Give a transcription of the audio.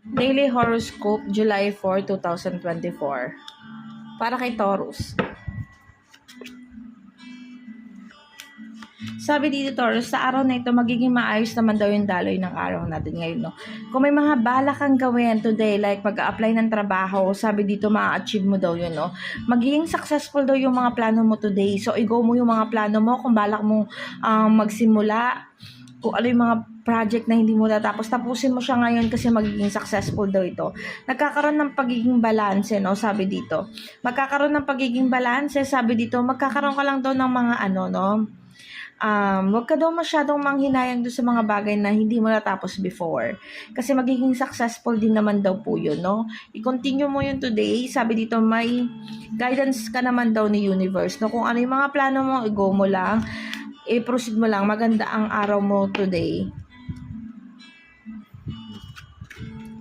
Daily Horoscope, July 4, 2024. Para kay Taurus. Sabi dito, Taurus, sa araw na ito, magiging maayos naman daw yung daloy ng araw natin ngayon, no? Kung may mga balak kang gawin today, like mag-a-apply ng trabaho, sabi dito, ma-achieve mo daw yun, no? Magiging successful daw yung mga plano mo today. So, i-go mo yung mga plano mo, kung balak mo magsimula, kung ano yung mga project na hindi mo natapos, tapusin mo siya ngayon kasi magiging successful daw ito. Nagkakaroon ng pagiging balanse, no? Sabi dito. Magkakaroon ng pagiging balanse, sabi dito, magkakaroon ka lang daw ng mga wag ka daw masyadong manghinayang doon sa mga bagay na hindi mo natapos before. Kasi magiging successful din naman daw po yun, no? I-continue mo yun today. Sabi dito, may guidance ka naman daw ni universe, no? Kung ano yung mga plano mo, i-go mo lang. I-proceed mo lang. Maganda ang araw mo today.